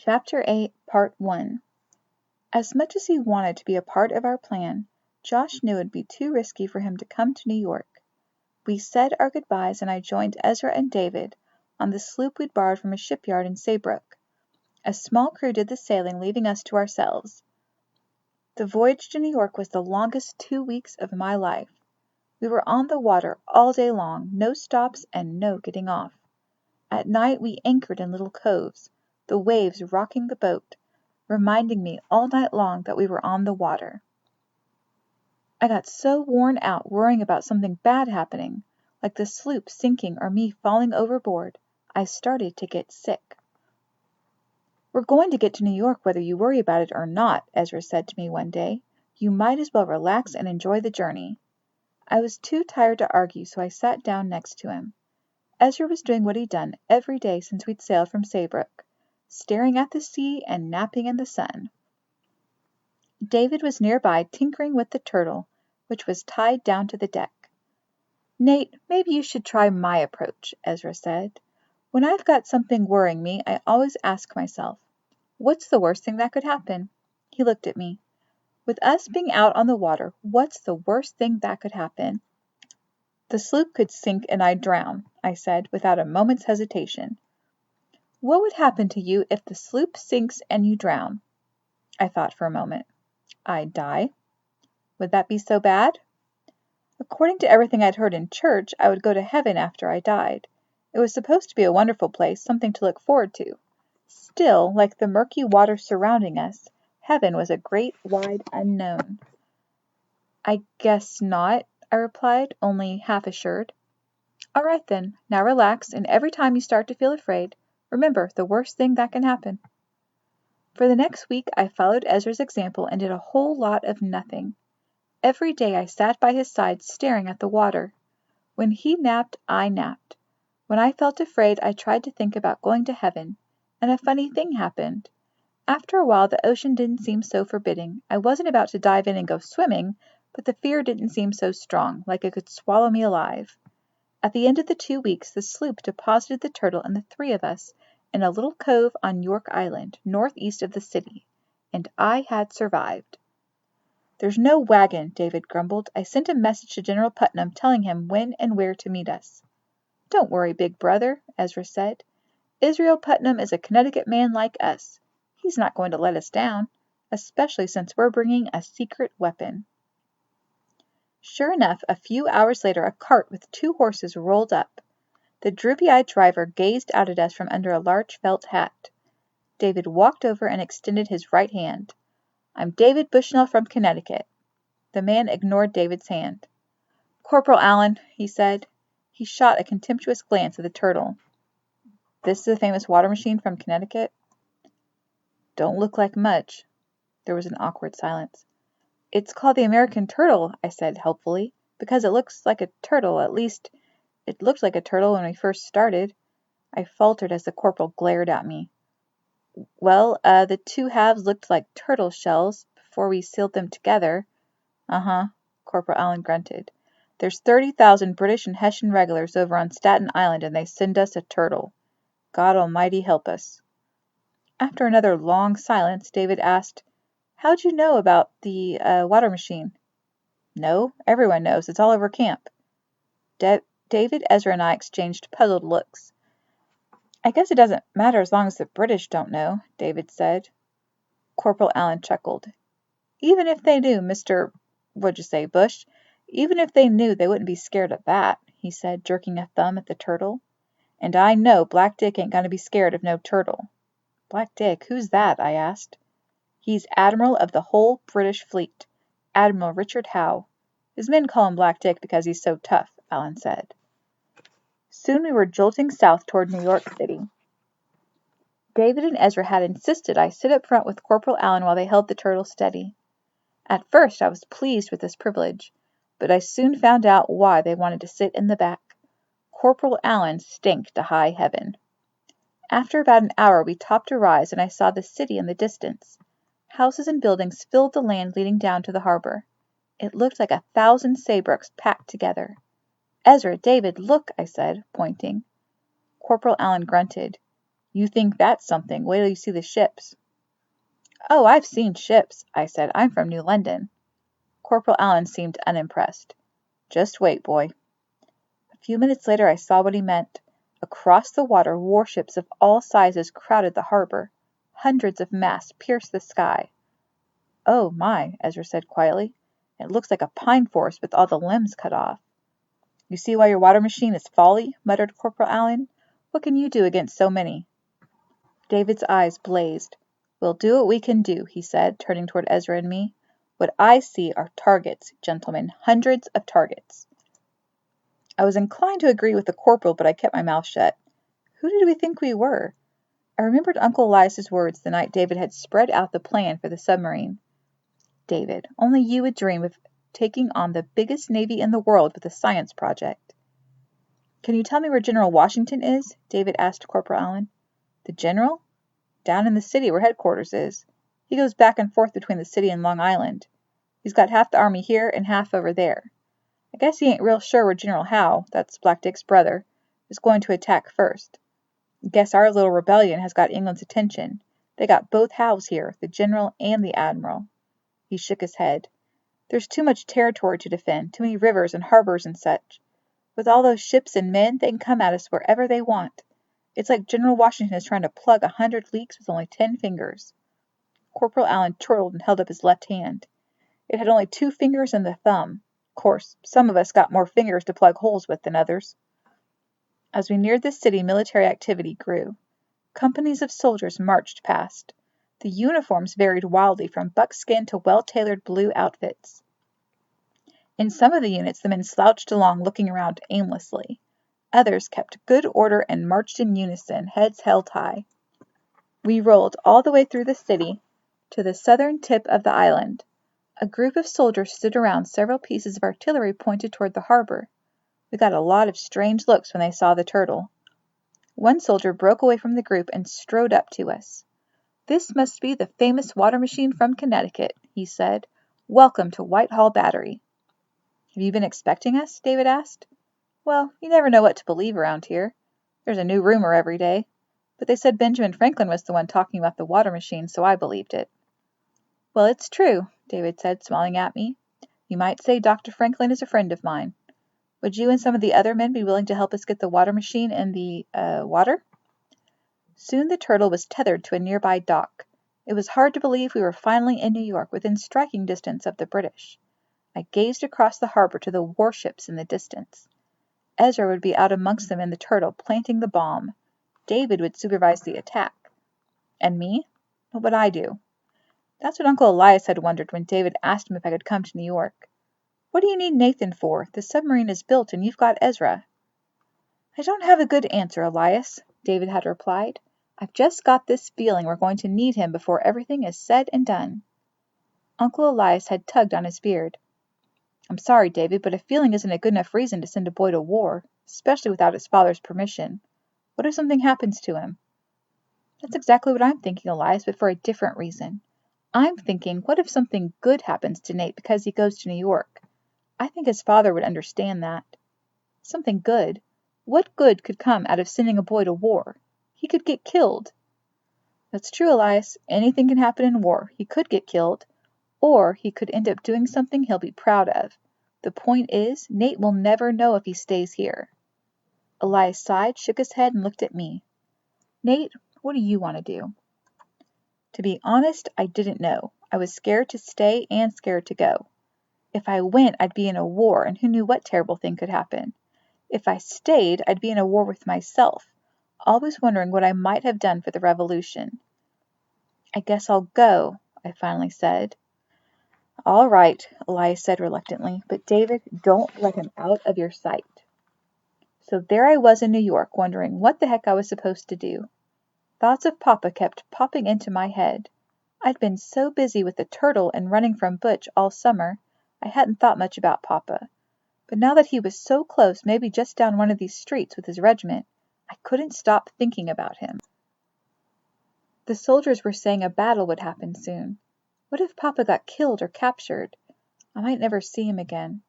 Chapter 8, Part 1. As much as he wanted to be a part of our plan, Josh knew it would be too risky for him to come to New York. We said our goodbyes and I joined Ezra and David on the sloop we'd borrowed from a shipyard in Saybrook. A small crew did the sailing, leaving us to ourselves. The voyage to New York was the longest 2 weeks of my life. We were on the water all day long, no stops and no getting off. At night we anchored in little coves, the waves rocking the boat, reminding me all night long that we were on the water. I got so worn out worrying about something bad happening, like the sloop sinking or me falling overboard, I started to get sick. "We're going to get to New York whether you worry about it or not," Ezra said to me one day. "You might as well relax and enjoy the journey." I was too tired to argue, so I sat down next to him. Ezra was doing what he'd done every day since we'd sailed from Saybrook, staring at the sea and napping in the sun. David was nearby tinkering with the turtle, which was tied down to the deck. "Nate, maybe you should try my approach," Ezra said. "When I've got something worrying me, I always ask myself, what's the worst thing that could happen?" He looked at me. "With us being out on the water, what's the worst thing that could happen?" "The sloop could sink and I'd drown," I said, without a moment's hesitation. "What would happen to you if the sloop sinks and you drown?" I thought for a moment. "I'd die." "Would that be so bad?" "According to everything I'd heard in church, I would go to heaven after I died. It was supposed to be a wonderful place, something to look forward to. Still, like the murky water surrounding us, heaven was a great wide unknown." "I guess not," I replied, only half assured. "All right then, now relax, and every time you start to feel afraid, remember the worst thing that can happen." For the next week I followed Ezra's example and did a whole lot of nothing. Every day I sat by his side staring at the water. When he napped, I napped. When I felt afraid, I tried to think about going to heaven, and a funny thing happened. After a while the ocean didn't seem so forbidding. I wasn't about to dive in and go swimming, but the fear didn't seem so strong, like it could swallow me alive. At the end of the 2 weeks, the sloop deposited the turtle and the 3 of us in a little cove on York Island, northeast of the city, and I had survived. "There's no wagon," David grumbled. "I sent a message to General Putnam telling him when and where to meet us." "Don't worry, big brother," Ezra said. "Israel Putnam is a Connecticut man like us. He's not going to let us down, especially since we're bringing a secret weapon." Sure enough, a few hours later a cart with 2 horses rolled up. The droopy-eyed driver gazed out at us from under a large felt hat. David walked over and extended his right hand. "I'm David Bushnell from Connecticut." The man ignored David's hand. "Corporal Allen," he said. He shot a contemptuous glance at the turtle. "This is the famous water machine from Connecticut?" "Don't look like much." There was an awkward silence. "It's called the American Turtle," I said helpfully, "because it looks like a turtle. At least, it looked like a turtle when we first started." I faltered as the corporal glared at me. "Well, the 2 halves looked like turtle shells before we sealed them together." "Uh-huh," Corporal Allen grunted. "There's 30,000 British and Hessian regulars over on Staten Island, and they send us a turtle. God Almighty help us." After another long silence, David asked, "How'd you know about the water machine?" "No, everyone knows. It's all over camp." David, Ezra, and I exchanged puzzled looks. "I guess it doesn't matter as long as the British don't know," David said. Corporal Allen chuckled. "Even if they knew, what'd you say, Bush? Even if they knew, they wouldn't be scared of that," he said, jerking a thumb at the turtle. "And I know Black Dick ain't gonna be scared of no turtle." "Black Dick? Who's that?" I asked. "He's Admiral of the whole British fleet, Admiral Richard Howe. His men call him Black Dick because he's so tough," Allen said. Soon we were jolting south toward New York City. David and Ezra had insisted I sit up front with Corporal Allen while they held the turtle steady. At first I was pleased with this privilege, but I soon found out why they wanted to sit in the back. Corporal Allen stank to high heaven. After about an hour we topped a rise and I saw the city in the distance. Houses and buildings filled the land leading down to the harbor. It looked like 1,000 Saybrooks packed together. "Ezra, David, look," I said, pointing. Corporal Allen grunted. You think that's something. Wait till you see the ships. Oh, I've seen ships, I said. I'm from New London. Corporal Allen seemed unimpressed. Just wait, boy. A few minutes later I saw what he meant. Across the water, warships of all sizes crowded the harbor. Hundreds of masts pierced the sky. Oh, my, Ezra said quietly. It looks like a pine forest with all the limbs cut off. You see why your water machine is folly, muttered Corporal Allen. What can you do against so many? David's eyes blazed. We'll do what we can do, he said, turning toward Ezra and me. What I see are targets, gentlemen, hundreds of targets. I was inclined to agree with the corporal, but I kept my mouth shut. Who did we think we were? I remembered Uncle Elias's words the night David had spread out the plan for the submarine. David, only you would dream of taking on the biggest navy in the world with a science project. Can you tell me where General Washington is? David asked Corporal Allen. The general? Down in the city where headquarters is. He goes back and forth between the city and Long Island. He's got half the army here and half over there. I guess he ain't real sure where General Howe, that's Black Dick's brother, is going to attack first. Guess our little rebellion has got England's attention. They got both Howes here, the general and the admiral. He shook his head. There's too much territory to defend, too many rivers and harbors and such. With all those ships and men, they can come at us wherever they want. It's like General Washington is trying to plug 100 leaks with only 10 fingers. Corporal Allen chortled and held up his left hand. It had only 2 fingers and the thumb. Of course, some of us got more fingers to plug holes with than others. As we neared the city, military activity grew. Companies of soldiers marched past. The uniforms varied wildly from buckskin to well-tailored blue outfits. In some of the units, the men slouched along, looking around aimlessly. Others kept good order and marched in unison, heads held high. We rolled all the way through the city to the southern tip of the island. A group of soldiers stood around several pieces of artillery pointed toward the harbor. We got a lot of strange looks when they saw the Turtle. One soldier broke away from the group and strode up to us. This must be the famous water machine from Connecticut, he said. Welcome to Whitehall Battery. Have you been expecting us? David asked. Well, you never know what to believe around here. There's a new rumor every day. But they said Benjamin Franklin was the one talking about the water machine, so I believed it. Well, it's true, David said, smiling at me. You might say Dr. Franklin is a friend of mine. Would you and some of the other men be willing to help us get the water machine in the, water? Soon the Turtle was tethered to a nearby dock. It was hard to believe we were finally in New York, within striking distance of the British. I gazed across the harbor to the warships in the distance. Ezra would be out amongst them in the Turtle, planting the bomb. David would supervise the attack. And me? What would I do? That's what Uncle Elias had wondered when David asked him if I could come to New York. What do you need Nathan for? The submarine is built and you've got Ezra. I don't have a good answer, Elias, David had replied. I've just got this feeling we're going to need him before everything is said and done. Uncle Elias had tugged on his beard. I'm sorry, David, but a feeling isn't a good enough reason to send a boy to war, especially without his father's permission. What if something happens to him? That's exactly what I'm thinking, Elias, but for a different reason. I'm thinking, what if something good happens to Nate because he goes to New York? I think his father would understand that. Something good? What good could come out of sending a boy to war? He could get killed. That's true, Elias. Anything can happen in war. He could get killed. Or he could end up doing something he'll be proud of. The point is, Nate will never know if he stays here. Elias sighed, shook his head, and looked at me. Nate, what do you want to do? To be honest, I didn't know. I was scared to stay and scared to go. If I went, I'd be in a war, and who knew what terrible thing could happen. If I stayed, I'd be in a war with myself, always wondering what I might have done for the revolution. I guess I'll go, I finally said. All right, Elias said reluctantly, but David, don't let him out of your sight. So there I was in New York, wondering what the heck I was supposed to do. Thoughts of Papa kept popping into my head. I'd been so busy with the Turtle and running from Butch all summer, I hadn't thought much about Papa. But now that he was so close, maybe just down one of these streets with his regiment, I couldn't stop thinking about him. The soldiers were saying a battle would happen soon. What if Papa got killed or captured? I might never see him again.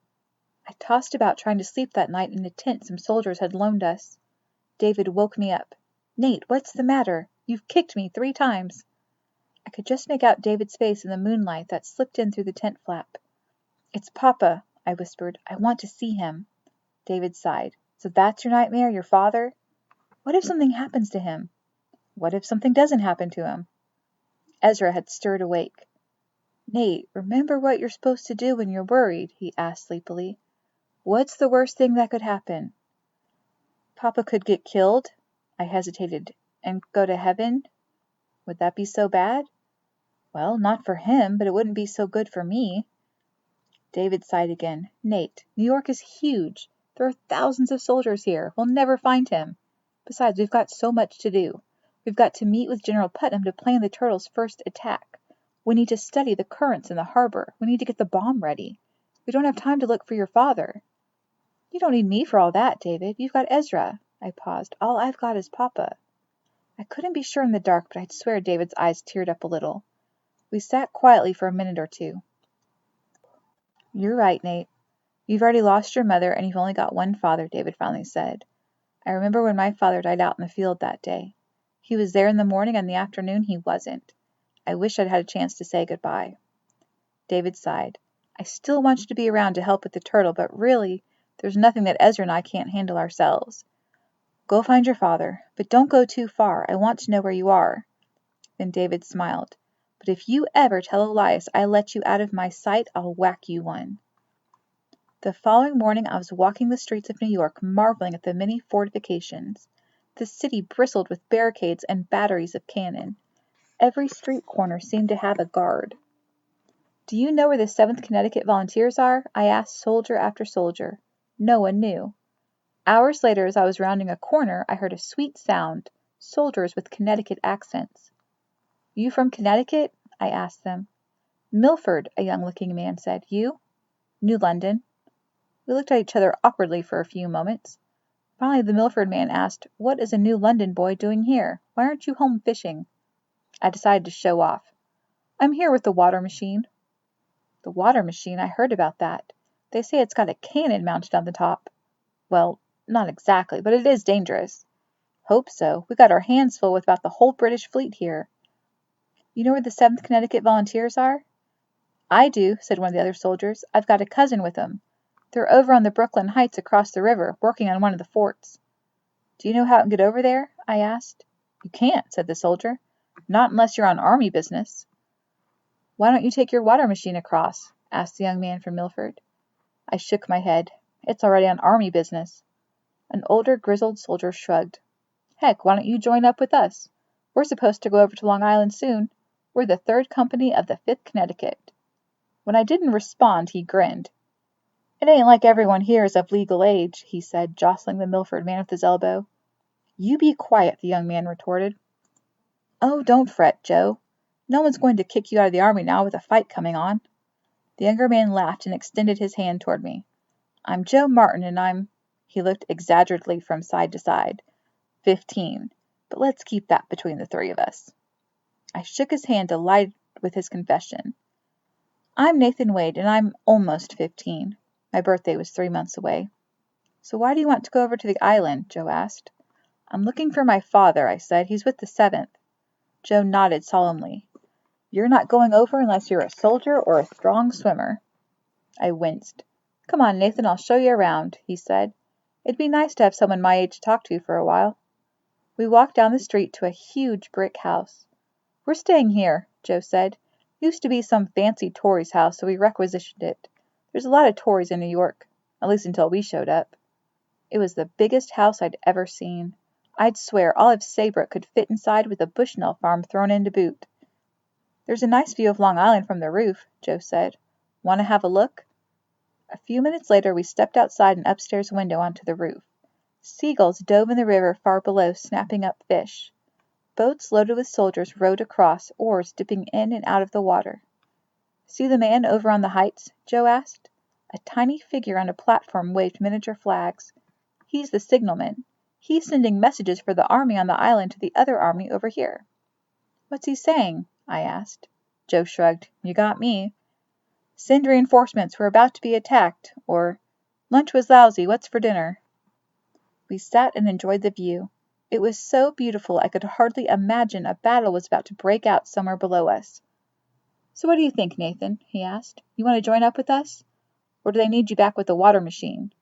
I tossed about trying to sleep that night in a tent some soldiers had loaned us. David woke me up. Nate, what's the matter? You've kicked me 3 times. I could just make out David's face in the moonlight that slipped in through the tent flap. It's Papa, I whispered. I want to see him. David sighed. So that's your nightmare, your father? What if something happens to him? What if something doesn't happen to him? Ezra had stirred awake. Nate, remember what you're supposed to do when you're worried, he asked sleepily. What's the worst thing that could happen? Papa could get killed, I hesitated, and go to heaven. Would that be so bad? Well, not for him, but it wouldn't be so good for me. David sighed again. Nate, New York is huge. There are thousands of soldiers here. We'll never find him. Besides, we've got so much to do. We've got to meet with General Putnam to plan the Turtles' first attack. We need to study the currents in the harbor. We need to get the bomb ready. We don't have time to look for your father. You don't need me for all that, David. You've got Ezra. I paused. All I've got is Papa. I couldn't be sure in the dark, but I'd swear David's eyes teared up a little. We sat quietly for a minute or two. You're right, Nate. You've already lost your mother, and you've only got one father, David finally said. I remember when my father died out in the field that day. He was there in the morning, and in the afternoon he wasn't. I wish I'd had a chance to say goodbye. David sighed. I still want you to be around to help with the turtle, but really, there's nothing that Ezra and I can't handle ourselves. Go find your father, but don't go too far. I want to know where you are. Then David smiled. But if you ever tell Elias I let you out of my sight, I'll whack you one. The following morning I was walking the streets of New York, marveling at the many fortifications. The city bristled with barricades and batteries of cannon. Every street corner seemed to have a guard. Do you know where the 7th Connecticut Volunteers are? I asked soldier after soldier. No one knew. Hours later, as I was rounding a corner, I heard a sweet sound. Soldiers with Connecticut accents. You from Connecticut? I asked them. Milford, a young-looking man said. You? New London. We looked at each other awkwardly for a few moments. Finally the Milford man asked, What is a New London boy doing here? Why aren't you home fishing? I decided to show off. I'm here with the water machine. The water machine? I heard about that. They say it's got a cannon mounted on the top. Well, not exactly, but it is dangerous. Hope so. We got our hands full with about the whole British fleet here. You know where the 7th Connecticut Volunteers are? I do, said one of the other soldiers. I've got a cousin with them. They're over on the Brooklyn Heights across the river, working on one of the forts. Do you know how I can get over there? I asked. You can't, said the soldier. Not unless you're on army business. Why don't you take your water machine across? Asked the young man from Milford. I shook my head. It's already on army business. An older, grizzled soldier shrugged. Heck, why don't you join up with us? We're supposed to go over to Long Island soon. We're the 3rd Company of the 5th Connecticut. When I didn't respond, he grinned. It ain't like everyone here is of legal age, he said, jostling the Milford man with his elbow. You be quiet, the young man retorted. Oh, don't fret, Joe. No one's going to kick you out of the army now with a fight coming on. The younger man laughed and extended his hand toward me. I'm Joe Martin, and I'm, he looked exaggeratedly from side to side, 15, but let's keep that between the 3 of us. I shook his hand, delighted with his confession. I'm Nathan Wade, and I'm almost 15. My birthday was 3 months away. So why do you want to go over to the island? Joe asked. I'm looking for my father, I said. He's with the 7th. Joe nodded solemnly. You're not going over unless you're a soldier or a strong swimmer. I winced. Come on, Nathan, I'll show you around, he said. It'd be nice to have someone my age to talk to for a while. We walked down the street to a huge brick house. We're staying here, Joe said. Used to be some fancy Tory's house, so we requisitioned it. There's a lot of Tories in New York, at least until we showed up. It was the biggest house I'd ever seen. I'd swear Olive Saybrook could fit inside with a Bushnell farm thrown in to boot. There's a nice view of Long Island from the roof, Joe said. Want to have a look? A few minutes later we stepped outside an upstairs window onto the roof. Seagulls dove in the river far below, snapping up fish. Boats loaded with soldiers rowed across, oars dipping in and out of the water. See the man over on the heights? Joe asked. A tiny figure on a platform waved miniature flags. He's the signalman. He's sending messages for the army on the island to the other army over here. What's he saying? I asked. Joe shrugged. You got me. Send reinforcements. We're about to be attacked. Or, lunch was lousy. What's for dinner? We sat and enjoyed the view. It was so beautiful I could hardly imagine a battle was about to break out somewhere below us. "So what do you think, Nathan?" he asked. "You want to join up with us? Or do they need you back with the water machine?"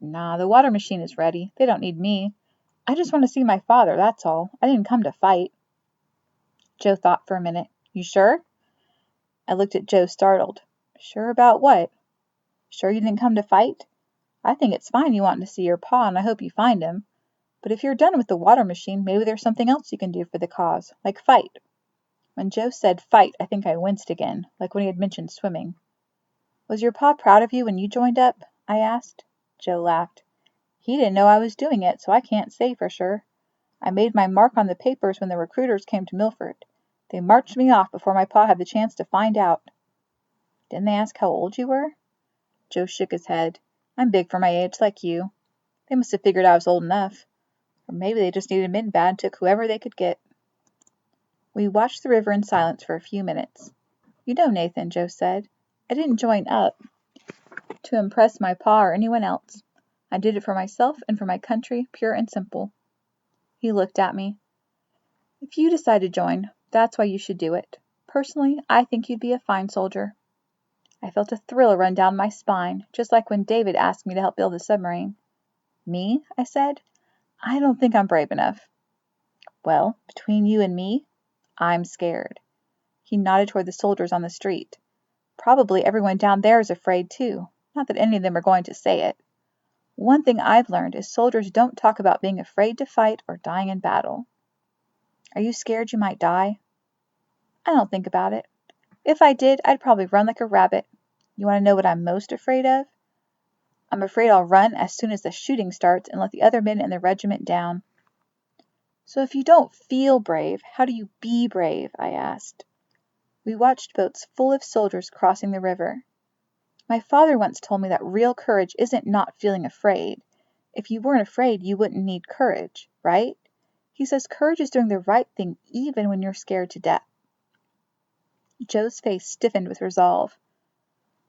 "Nah, the water machine is ready. They don't need me. I just want to see my father, that's all. I didn't come to fight." Joe thought for a minute. "You sure?" I looked at Joe, startled. "Sure about what?" "Sure you didn't come to fight? I think it's fine you want to see your pa, and I hope you find him. But if you're done with the water machine, maybe there's something else you can do for the cause, like fight." When Joe said fight, I think I winced again, like when he had mentioned swimming. "Was your pa proud of you when you joined up?" I asked. Joe laughed. "He didn't know I was doing it, so I can't say for sure. I made my mark on the papers when the recruiters came to Milford. They marched me off before my pa had the chance to find out." "Didn't they ask how old you were?" Joe shook his head. "I'm big for my age, like you. They must have figured I was old enough. Or maybe they just needed men bad and took whoever they could get." We watched the river in silence for a few minutes. "You know, Nathan," Joe said, "I didn't join up to impress my pa or anyone else. I did it for myself and for my country, pure and simple." He looked at me. "If you decide to join, that's why you should do it. Personally, I think you'd be a fine soldier." I felt a thrill run down my spine, just like when David asked me to help build a submarine. "Me?" I said. "I don't think I'm brave enough." "Well, between you and me, I'm scared." He nodded toward the soldiers on the street. "Probably everyone down there is afraid, too. Not that any of them are going to say it. One thing I've learned is soldiers don't talk about being afraid to fight or dying in battle." "Are you scared you might die?" "I don't think about it. If I did, I'd probably run like a rabbit. You want to know what I'm most afraid of? I'm afraid I'll run as soon as the shooting starts and let the other men in the regiment down." "So if you don't feel brave, how do you be brave?" I asked. We watched boats full of soldiers crossing the river. "My father once told me that real courage isn't not feeling afraid. If you weren't afraid, you wouldn't need courage, right? He says courage is doing the right thing even when you're scared to death." Joe's face stiffened with resolve.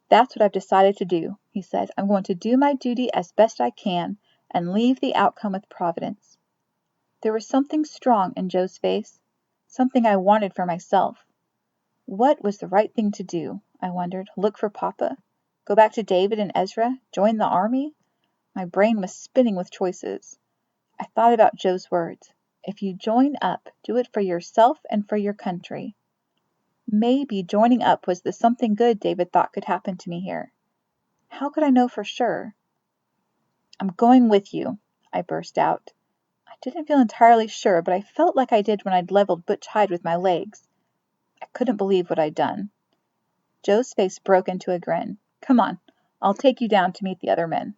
"That's what I've decided to do," he said. "I'm going to do my duty as best I can and leave the outcome with Providence." There was something strong in Joe's face, something I wanted for myself. What was the right thing to do? I wondered. Look for Papa? Go back to David and Ezra? Join the army? My brain was spinning with choices. I thought about Joe's words. If you join up, do it for yourself and for your country. Maybe joining up was the something good David thought could happen to me here. How could I know for sure? "I'm going with you," I burst out. I didn't feel entirely sure, but I felt like I did when I'd leveled Butch Hyde with my legs. I couldn't believe what I'd done. Joe's face broke into a grin. "Come on, I'll take you down to meet the other men."